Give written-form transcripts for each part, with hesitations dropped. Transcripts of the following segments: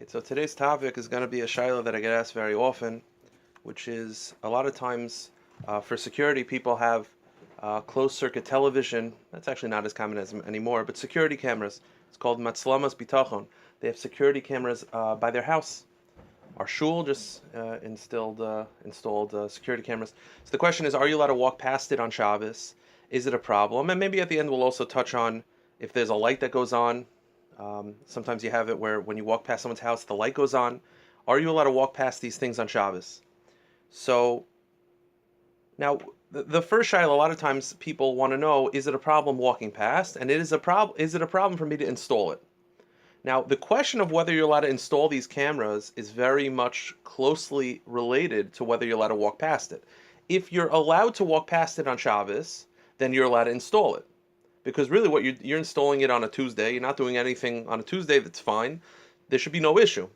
So today's topic is going to be a shaila that I get asked very often, which is a lot of times for security, people have closed circuit television. That's actually not as common as anymore, but security cameras. It's called matzlamas bitachon. They have security cameras by their house. Our shul just installed security cameras. So the question is, are you allowed to walk past it on Shabbos? Is it a problem? And maybe at the end we'll also touch on if there's a light that goes on. Sometimes you have it where when you walk past someone's house, the light goes on. Are you allowed to walk past these things on Shabbos? So now the first shaila, a lot of times people want to know, is it a problem walking past? And it is a problem. Is it a problem for me to install it? Now, the question of whether you're allowed to install these cameras is very much closely related to whether you're allowed to walk past it. If you're allowed to walk past it on Shabbos, then you're allowed to install it. Because really what you're installing it on a Tuesday, you're not doing anything on a Tuesday, that's fine. There should be no issue.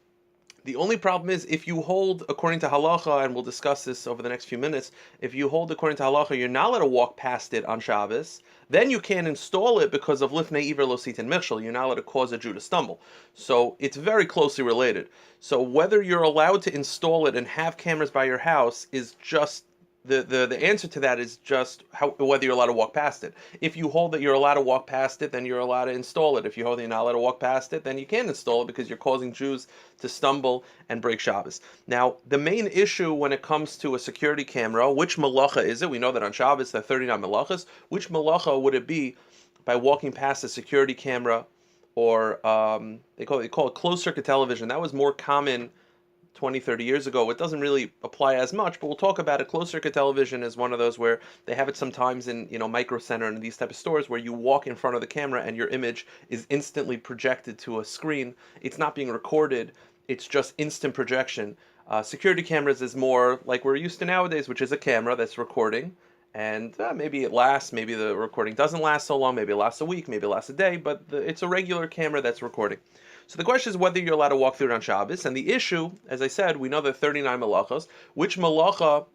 The only problem is if you hold according to Halacha, and we'll discuss this over the next few minutes, if you hold according to Halacha, you're not allowed to walk past it on Shabbos, then you can't install it because of Lifnei Iver Lo Sitin Michshel. You're not allowed to cause a Jew to stumble. So it's very closely related. So whether you're allowed to install it and have cameras by your house is just the answer to that is just whether you're allowed to walk past it. If you hold that you're allowed to walk past it, then you're allowed to install it. If you hold that you're not allowed to walk past it, then you can't install it because you're causing Jews to stumble and break Shabbos. Now, the main issue when it comes to a security camera, which malacha is it? We know that on Shabbos there are 39 malachas. Which malacha would it be by walking past a security camera, or they call it closed circuit television? That was more common 20, 30 years ago. It doesn't really apply as much, but we'll talk about it. Closed circuit television is one of those where they have it sometimes in, Micro Center and these type of stores where you walk in front of the camera and your image is instantly projected to a screen. It's not being recorded. It's just instant projection. Security cameras is more like we're used to nowadays, which is a camera that's recording. And maybe it lasts, maybe the recording doesn't last so long, maybe it lasts a week, maybe it lasts a day, but it's a regular camera that's recording. So the question is whether you're allowed to walk through it on Shabbos. And the issue, as I said, we know there are 39 malachas. Which malacha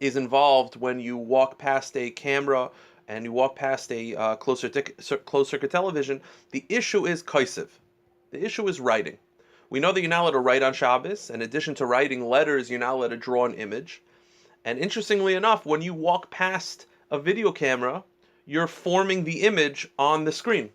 is involved when you walk past a camera and you walk past a closed circuit television? The issue is kaisiv. The issue is writing. We know that you're not allowed to write on Shabbos. In addition to writing letters, you're not allowed to draw an image. And interestingly enough, when you walk past a video camera, you're forming the image on the screen.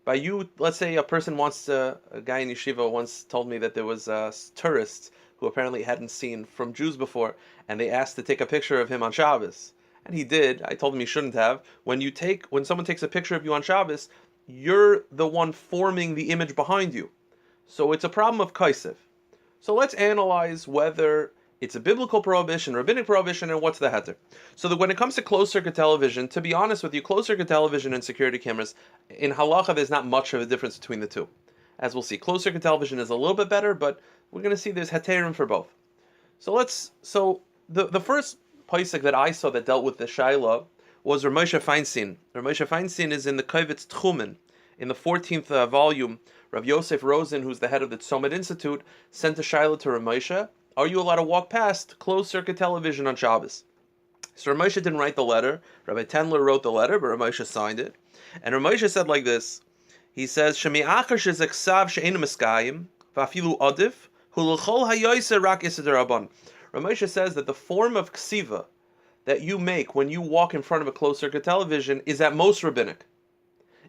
By you, let's say a person a guy in yeshiva once told me that there was tourists who apparently hadn't seen from Jews before, and they asked to take a picture of him on Shabbos. And he did. I told him he shouldn't have. When someone takes a picture of you on Shabbos, you're the one forming the image behind you. So it's a problem of kaisiv. So let's analyze whether it's a biblical prohibition, rabbinic prohibition, and what's the heter. So that when it comes to closed circuit television, to be honest with you, closed circuit television and security cameras, in halacha, there's not much of a difference between the two. As we'll see, closed circuit television is a little bit better, but we're going to see there's heterim for both. So the first pasuk that I saw that dealt with the shaila was Rav Moshe Feinstein. Rav Moshe Feinstein is in the Kovetz Tchumen, in the 14th volume. Rav Yosef Rosen, who's the head of the Tzomid Institute, sent a shaila to Rav Moshe. Are you allowed to walk past closed circuit television on Shabbos? So Rav Moshe didn't write the letter. Rabbi Tendler wrote the letter, but Rav Moshe signed it. And Rav Moshe said like this. He says, "Shemi achar shezeksav she'enu miskayim v'afilu adif hulchol hayoyse rak isidaraban." Rav Moshe says that the form of ksiva that you make when you walk in front of a closed circuit television is at most rabbinic.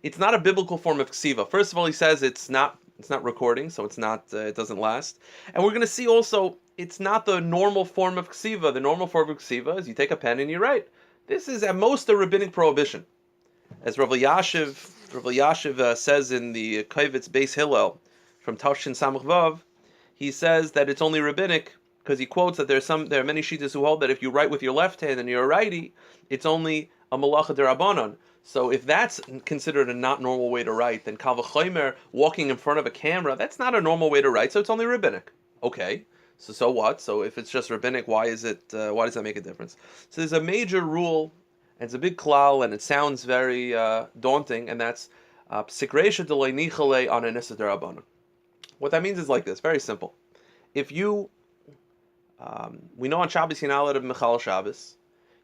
It's not a biblical form of ksiva. First of all, he says it's not recording, so it doesn't last. And we're going to see also, it's not the normal form of ksiva. The normal form of ksiva is you take a pen and you write. This is at most a rabbinic prohibition. As Rav Yashiv says in the Kovetz Beis Hillel from Tavshin Samach Vav, he says that it's only rabbinic because he quotes that there are many shittas who hold that if you write with your left hand and you're a righty, it's only a malacha derabanan. So if that's considered a not normal way to write, then kal v'chomer, walking in front of a camera, that's not a normal way to write, so it's only rabbinic. Okay, so what? So if it's just rabbinic, why does that make a difference? So there's a major rule, and it's a big klal, and it sounds very daunting, and that's psikreisha delay nichale on an issa derabanan. What that means is like this, very simple. If you, we know on Shabbos you're not allowed to mechal Shabbos.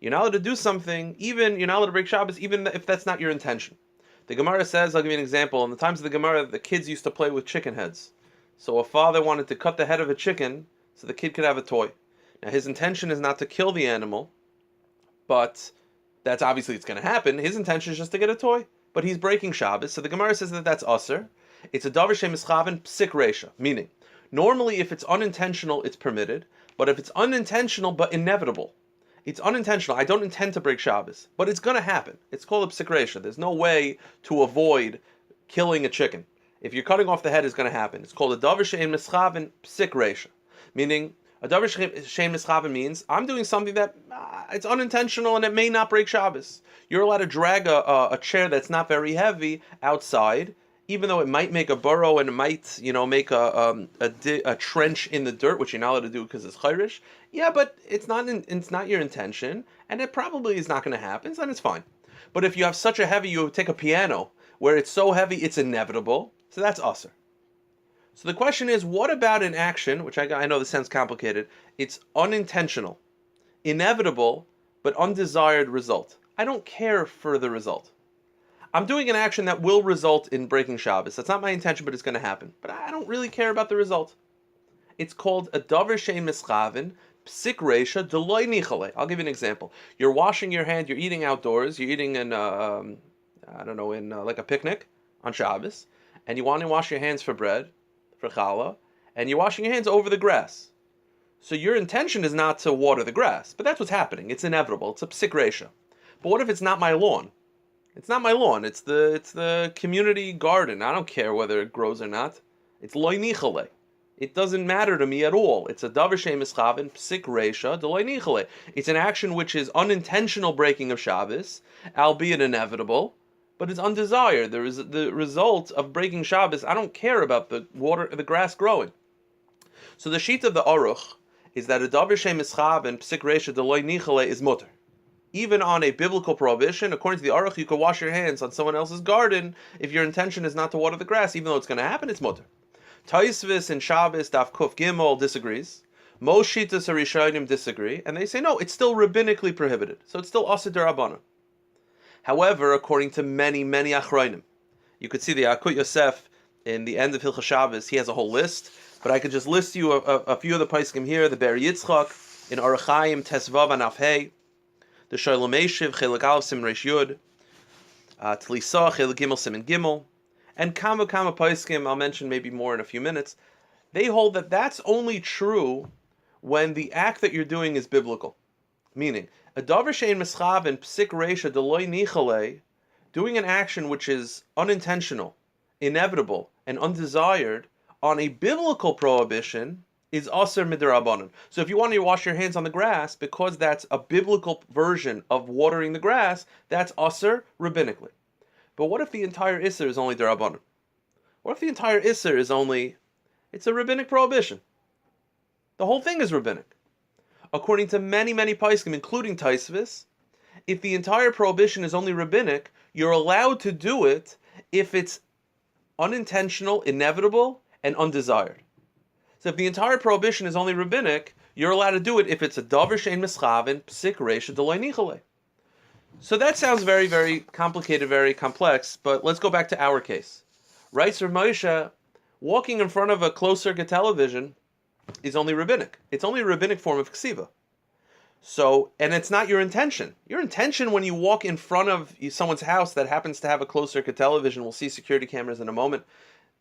You're not allowed to do something, you're not allowed to break Shabbos, even if that's not your intention. The Gemara says, I'll give you an example, in the times of the Gemara, the kids used to play with chicken heads. So a father wanted to cut the head of a chicken so the kid could have a toy. Now his intention is not to kill the animal, but that's obviously it's going to happen. His intention is just to get a toy, but he's breaking Shabbos. So the Gemara says that that's usher. It's a davar shemischaven psik reisha, meaning normally if it's unintentional, it's permitted, but if it's unintentional but inevitable, it's unintentional. I don't intend to break Shabbos, but it's going to happen. It's called a psik reisha. There's no way to avoid killing a chicken. If you're cutting off the head, it's going to happen. It's called a davar shemischaven psik reisha, meaning a davar shein mischaven means I'm doing something that it's unintentional and it may not break Shabbos. You're allowed to drag a chair that's not very heavy outside, even though it might make a burrow and it might, make a trench in the dirt, which you're not allowed to do because it's chayrish. Yeah, but it's not your intention, and it probably is not going to happen, so then it's fine. But if you have such a heavy, you take a piano where it's so heavy it's inevitable, so that's usher. So the question is, what about an action, which I know this sounds complicated, it's unintentional, inevitable, but undesired result. I don't care for the result. I'm doing an action that will result in breaking Shabbos. That's not my intention, but it's going to happen. But I don't really care about the result. It's called a davar shein mischaven, psik reisha, deloi nichale. I'll give you an example. You're washing your hand, you're eating outdoors, you're eating in, like a picnic on Shabbos, and you want to wash your hands for bread, for challah, and you're washing your hands over the grass. So your intention is not to water the grass, but that's what's happening. It's inevitable. It's a psik reisha. But what if it's not my lawn? It's not my lawn. It's the community garden. I don't care whether it grows or not. It's loy nichale. It doesn't matter to me at all. It's a davar shein mischaven psik reisha de loy nichale. It's an action which is unintentional breaking of Shabbos, albeit inevitable, but it's undesired. There is the result of breaking Shabbos. I don't care about the grass growing. So the sheet of the Aruch is that a davar shein mischaven psik reisha de loy nichale is mutter. Even on a biblical prohibition, according to the Aruch, you could wash your hands on someone else's garden if your intention is not to water the grass, even though it's going to happen, it's mutter. Taisvis and Shabbos, Daf Kuf Gimel disagrees. Most Shitas Harishonim disagree, and they say no, it's still rabbinically prohibited, so it's still Aseh D'Rabbanan. However, according to many Achronim, you could see the Akut Yosef in the end of Hilchos Shabbos, he has a whole list, but I could just list you a few of the Paiskim here, the Ber Yitzchak, in Orach Chaim, Tesvav and Afhei, the Shalom Eshiv, Chelik Aleph Sim Reish Yud, Tlisa, Chelik Gimel Sim Gimel, and Kama Paiskim, I'll mention maybe more in a few minutes, they hold that that's only true when the act that you're doing is biblical. Meaning, a davar shein mischaven psik reisha deloi nichale, doing an action which is unintentional, inevitable, and undesired on a biblical prohibition is aser midrabanan. So if you want to wash your hands on the grass, because that's a biblical version of watering the grass, that's aser rabbinically. But what if the entire iser is only derabanan? What if the entire iser is only, it's a rabbinic prohibition? The whole thing is rabbinic. According to many Paiskim, including Taisvis, if the entire prohibition is only rabbinic, you're allowed to do it if it's unintentional, inevitable, and undesired. So if the entire prohibition is only rabbinic, you're allowed to do it if it's a davar shein mischaven psik reisha deloi nichale. So that sounds very, very complicated, very complex, but let's go back to our case. Writes Rav Moshe, walking in front of a closed-circuit television is only rabbinic. It's only a rabbinic form of ksiva. So, and it's not your intention. Your intention when you walk in front of someone's house that happens to have a closed-circuit television, we'll see security cameras in a moment,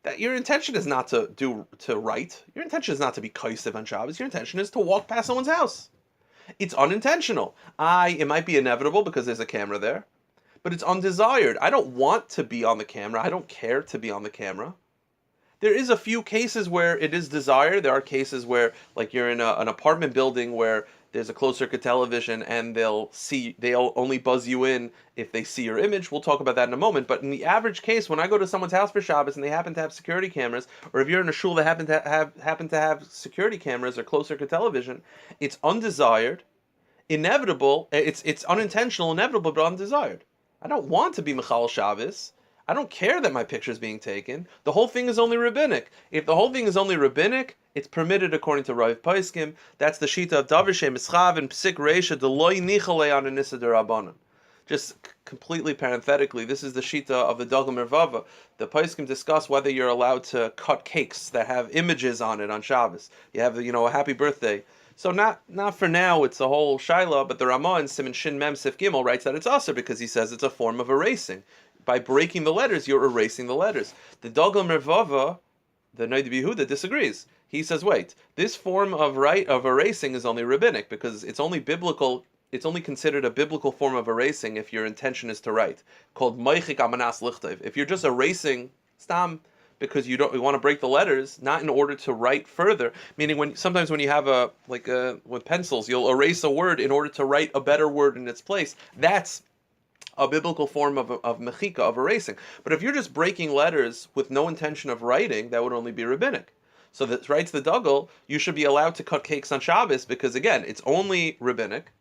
that your intention is not to write. Your intention is not to be kaisiv on Shabbos. Your intention is to walk past someone's house. It's unintentional. It might be inevitable because there's a camera there, but it's undesired. I don't want to be on the camera. I don't care to be on the camera. There is a few cases where it is desired. There are cases where, like, you're in an apartment building where there's a closed-circuit television and they'll only buzz you in if they see your image. We'll talk about that in a moment. But in the average case, when I go to someone's house for Shabbos and they happen to have security cameras, or if you're in a shul that happen to have security cameras or closed-circuit television, it's undesired, inevitable. It's unintentional, inevitable, but undesired. I don't want to be Michal Shabbos. I don't care that my picture is being taken. The whole thing is only rabbinic. If the whole thing is only rabbinic, it's permitted according to Rav Paiskim. That's the shita of davar shein mischaven psik reisha deloi nichale on a nisa derabanan. Just completely parenthetically, this is the shita of the Dagul Mervava. The Poskim discuss whether you're allowed to cut cakes that have images on it on Shabbos. You have, a happy birthday. So not for now, it's a whole shaila, but the Ramah in Siman Shin Mem Sif Gimel writes that it's also because he says it's a form of erasing. By breaking the letters, you're erasing the letters. The Dagul Mervava, the Noid Yehuda, disagrees. He says, wait, this form of erasing is only rabbinic because it's only biblical. It's only considered a biblical form of erasing if your intention is to write, called moichik amanas lichtov. If you're just erasing stam because you want to break the letters, not in order to write further. Meaning, sometimes when you have with pencils, you'll erase a word in order to write a better word in its place. That's a biblical form of mechika, of erasing. But if you're just breaking letters with no intention of writing, that would only be rabbinic. So that writes the Dagul, you should be allowed to cut cakes on Shabbos because, again, it's only rabbinic.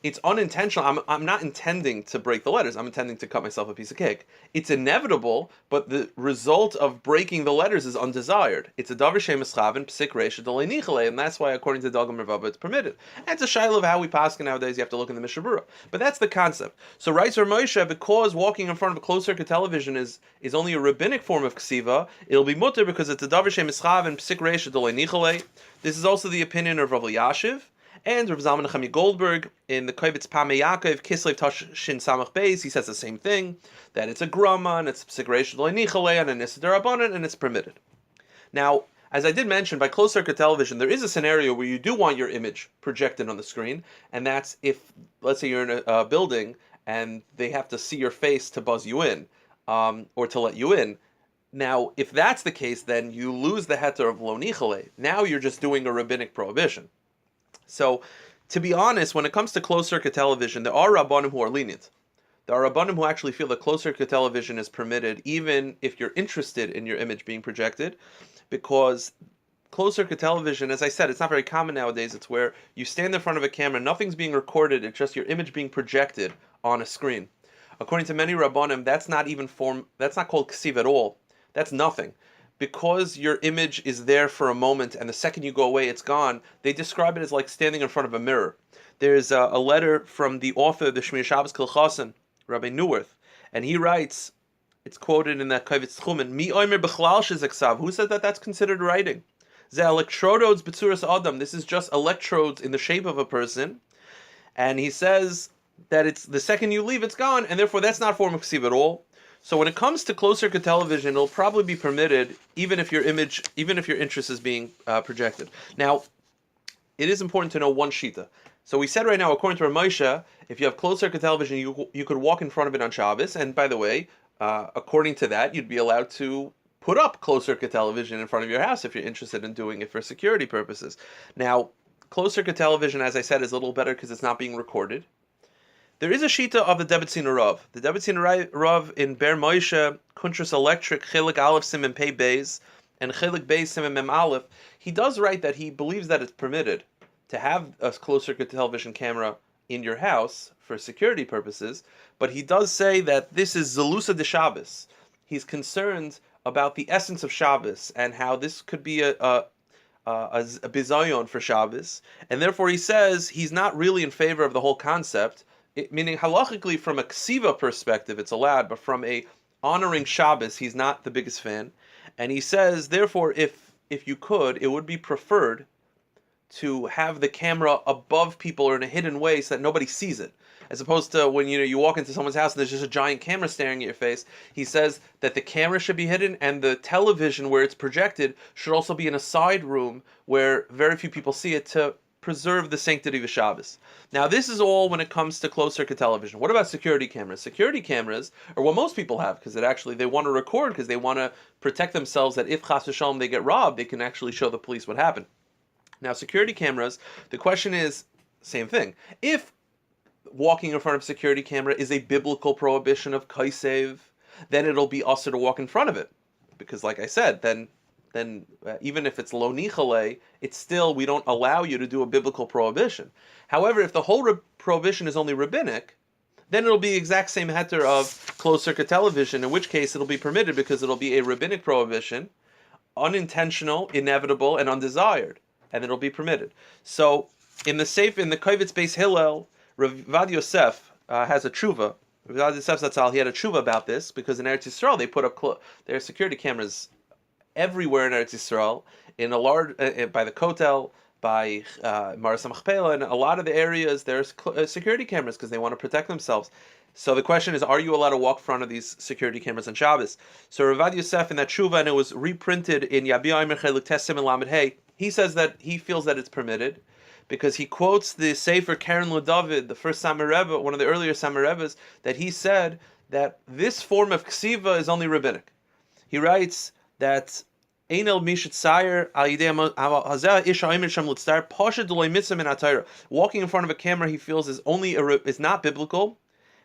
It's unintentional. I'm not intending to break the letters. I'm intending to cut myself a piece of cake. It's inevitable, but the result of breaking the letters is undesired. It's a davar she'emes chaven psik reisha d'lo nichale, and that's why, according to Dagul Mervava, it's permitted. And it's a shaila of how we paskin nowadays. You have to look in the Mishnah Berurah. But that's the concept. So, writes Rav Moshe, because walking in front of a closed circuit television is only a rabbinic form of ksiva, it'll be mutter because it's a davar she'emes chaven psik reisha d'lo nichale. This is also the opinion of Rav Elyashiv. And Rav Zalman Nechemi Goldberg in the Kovetz Pamei Yaakov Kislev Tashin Samach Beis, he says the same thing, that it's a grama and it's psik reisha d'lo nichale and a nisa d'Rabbanan and it's permitted. Now, as I did mention, by closed circuit television, there is a scenario where you do want your image projected on the screen, and that's if, let's say you're in a building and they have to see your face to buzz you in, or to let you in. Now, if that's the case, then you lose the heter of lo nichale. Now you're just doing a rabbinic prohibition. So, to be honest, when it comes to closed-circuit television, there are Rabbanim who are lenient. There are Rabbanim who actually feel that closed-circuit television is permitted even if you're interested in your image being projected, because closed-circuit television, as I said, it's not very common nowadays. It's where you stand in front of a camera, nothing's being recorded, it's just your image being projected on a screen. According to many Rabbanim, that's not called ksiv at all. That's nothing. Because your image is there for a moment and the second you go away, it's gone, they describe it as like standing in front of a mirror. There's a letter from the author of the Shmir Shabbos Kilchasen, Rabbi Neuwirth, and he writes, it's quoted in that Kovetz Tchumen, Mi oimer b'chlal shezeksav. Who said that that's considered writing? Ze electrodes b'tzuras adam. This is just electrodes in the shape of a person. And he says that it's the second you leave, it's gone, and therefore that's not a form of ksiv at all. So when it comes to closed-circuit television, it'll probably be permitted even if your interest is being projected. Now, it is important to know one shita. So we said right now, according to Rav Moshe, if you have closed-circuit television, you could walk in front of it on Shabbos. And by the way, according to that, you'd be allowed to put up closed-circuit television in front of your house if you're interested in doing it for security purposes. Now, closed-circuit television, as I said, is a little better because it's not being recorded. There is a shita of the Debetzin Rav. The Debetzin Rav in Ber Moshe, Kuntras Electric, Chelik Aleph Simon Pei Beis, and Chelik Beis Simon Mem Aleph, he does write that he believes that it's permitted to have a closed-circuit television camera in your house for security purposes, but he does say that this is Zelusa de Shabbos. He's concerned about the essence of Shabbos and how this could be a bizayon for Shabbos, and therefore he says he's not really in favor of the whole concept. Meaning halachically from a ksiva perspective it's allowed, but from a honoring Shabbos he's not the biggest fan. And he says therefore if you could, it would be preferred to have the camera above people or in a hidden way so that nobody sees it, as opposed to when you walk into someone's house and there's just a giant camera staring at your face. He says that the camera should be hidden and the television where it's projected should also be in a side room where very few people see it, to preserve the sanctity of Shabbos. Now, this is all when it comes to closed-circuit television. What about security cameras? Security cameras are what most people have because they want to record because they want to protect themselves that if chas v'shalom they get robbed, they can actually show the police what happened. Now, security cameras, the question is, same thing. If walking in front of a security camera is a biblical prohibition of kaisev, then it'll be usher to walk in front of it. Because like I said, then even if it's lo nichale, it's still, we don't allow you to do a biblical prohibition. However, if the whole prohibition is only rabbinic, then it'll be the exact same heter of closed-circuit television, in which case it'll be permitted because it'll be a rabbinic prohibition, unintentional, inevitable, and undesired, and it'll be permitted. So, in the Kovetz Beis Hillel, Rav Vad Yosef, has a tshuva. Rav Yosef Zatzal, he had a tshuva about this because in Eretz Yisrael they put up their security cameras everywhere in Eretz Yisrael, in a large by the Kotel, by Maras Machpelah, and a lot of the areas there's security cameras because they want to protect themselves. So the question is, are you allowed to walk in front of these security cameras on Shabbos? So Rav Yosef in that tshuva, and it was reprinted in Yabia Aimer Chelik Tesim and Lamed Hey, he says that he feels that it's permitted because he quotes the Sefer Karen LeDavid, the first Samer Rebbe, one of the earlier Samer Rebbes, that he said that this form of ksiva is only rabbinic. He writes that Einel Mishat Sayer Al Yidei Hazeh Ish Ha'imid Shem Litzar Pasha D'Loi Mitzvah Min HaTorah. Walking in front of a camera, he feels is not biblical,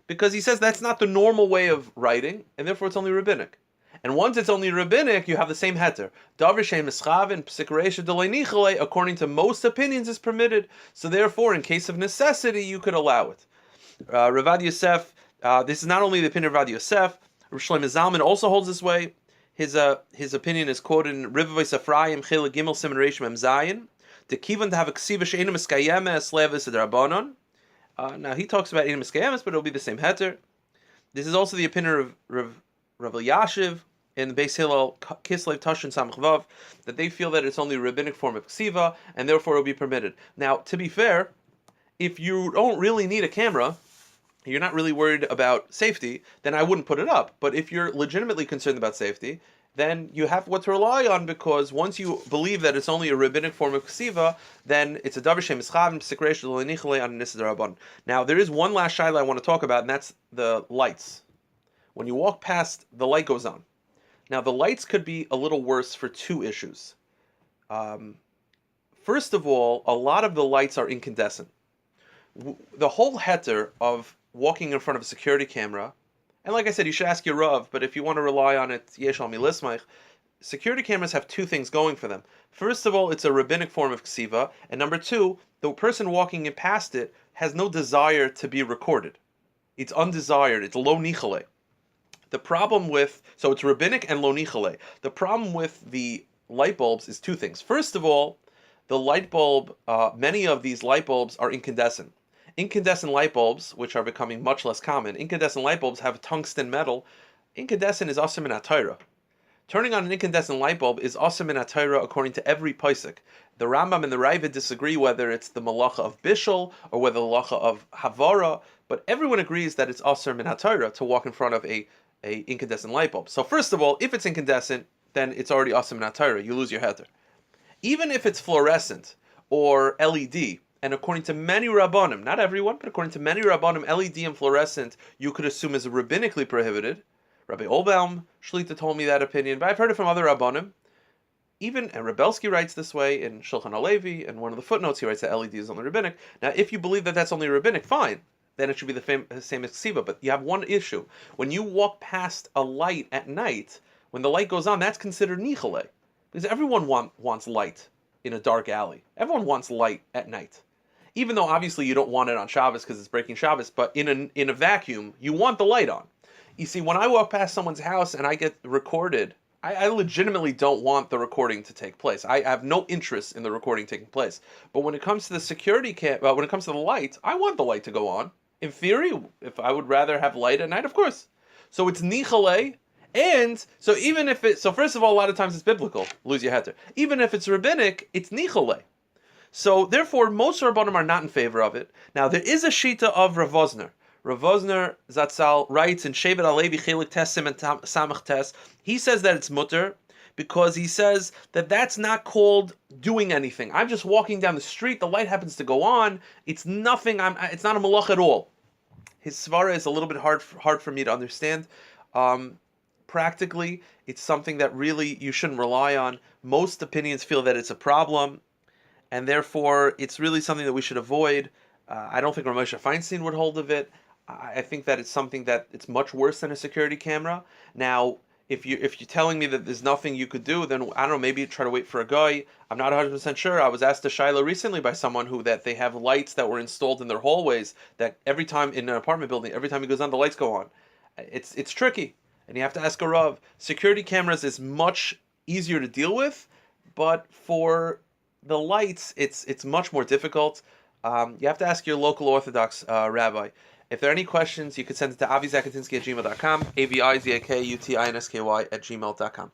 because he says that's not the normal way of writing, and therefore it's only rabbinic. And once it's only rabbinic, you have the same heter. Davar Shem Eschavin Psik Reisha D'Loi Nichale, according to most opinions, is permitted. So therefore, in case of necessity, you could allow it. Rav Yosef, this is not only the opinion of Rav Yosef. Rosh Shlomo Zalman also holds this way. His opinion is quoted in Rivavos Ephraim Chilek Gimel Siman Reish Mem Zayin. The kivan to have a ksiva she'enu miskayemes levis d'Rabbanon. Now he talks about enu miskayemes, but it'll be the same heter. This is also the opinion of Rav Elyashiv in the Beis Hillel Kislev Tashin Samach Vav, that they feel that it's only a rabbinic form of ksiva, and therefore it will be permitted. Now, to be fair, if you don't really need a camera, you're not really worried about safety, then I wouldn't put it up. But if you're legitimately concerned about safety, then you have what to rely on, because once you believe that it's only a rabbinic form of ksiva, then it's a davar shem eschavim psikreish lo nichalei on nisad rabban. Now, there is one last shaila I want to talk about, and that's the lights. When you walk past, the light goes on. Now, the lights could be a little worse for two issues. First of all, a lot of the lights are incandescent. The whole heter of walking in front of a security camera, and like I said, you should ask your Rav, but if you want to rely on it, yesh al milismaich, security cameras have two things going for them. First of all, it's a rabbinic form of ksiva, and number two, the person walking in past it has no desire to be recorded. It's undesired, it's lo nichale. The problem with, so it's rabbinic and lo nichale. The problem with the light bulbs is two things. First of all, the light bulb, many of these light bulbs are incandescent. Incandescent light bulbs, which are becoming much less common, incandescent light bulbs have tungsten metal. Incandescent is asur min HaTorah. Turning on an incandescent light bulb is asur min HaTorah according to every posek. The Rambam and the Raiva disagree whether it's the malacha of bishul or whether the malacha of havara, but everyone agrees that it's asur min HaTorah to walk in front of a incandescent light bulb. So first of all, if it's incandescent, then it's already asur min HaTorah. You lose your heter. Even if it's fluorescent or LED, and according to many Rabbanim, not everyone, but according to many Rabbanim, LED and fluorescent you could assume is rabbinically prohibited. Rabbi Olbaum Shlita told me that opinion, but I've heard it from other Rabbanim. Even, and Rebelsky writes this way in Shulchan Alevi, and one of the footnotes he writes that LED is only rabbinic. Now, if you believe that that's only rabbinic, fine, then it should be the same as ksiva. But you have one issue. When you walk past a light at night, when the light goes on, that's considered nichale. Because everyone wants light in a dark alley. Everyone wants light at night. Even though obviously you don't want it on Shabbos because it's breaking Shabbos, but in a vacuum, you want the light on. You see, when I walk past someone's house and I get recorded, I legitimately don't want the recording to take place. I have no interest in the recording taking place. But when it comes to the security when it comes to the light, I want the light to go on. In theory, if I would rather have light at night, of course. So it's nichale. And so even if so first of all, a lot of times it's biblical, lose your heter. Even if it's rabbinic, it's nichale. So therefore, most Rabbanim are not in favor of it. Now there is a shita of Rav Vosner. Rav Vosner Zatzal writes in Shevet Alevi Chelik Tesim and Samach Tes. He says that it's mutter because he says that that's not called doing anything. I'm just walking down the street. The light happens to go on. It's nothing. It's not a malach at all. His svara is a little bit hard for me to understand. Practically, it's something that really you shouldn't rely on. Most opinions feel that it's a problem, and therefore it's really something that we should avoid. I don't think Rav Moshe Feinstein would hold of it. I think that it's something that it's much worse than a security camera. Now, if you're telling me that there's nothing you could do, then I don't know, maybe try to wait for a guy. I'm not 100% sure. I was asked a shaila recently by someone that they have lights that were installed in their hallways that every time in an apartment building, every time it goes on, the lights go on. It's tricky. And you have to ask a Rav. Security cameras is much easier to deal with, but for the lights, it's much more difficult. You have to ask your local Orthodox rabbi. If there are any questions, you can send it to avizakatinsky@gmail.com, avizakutinsky@gmail.com.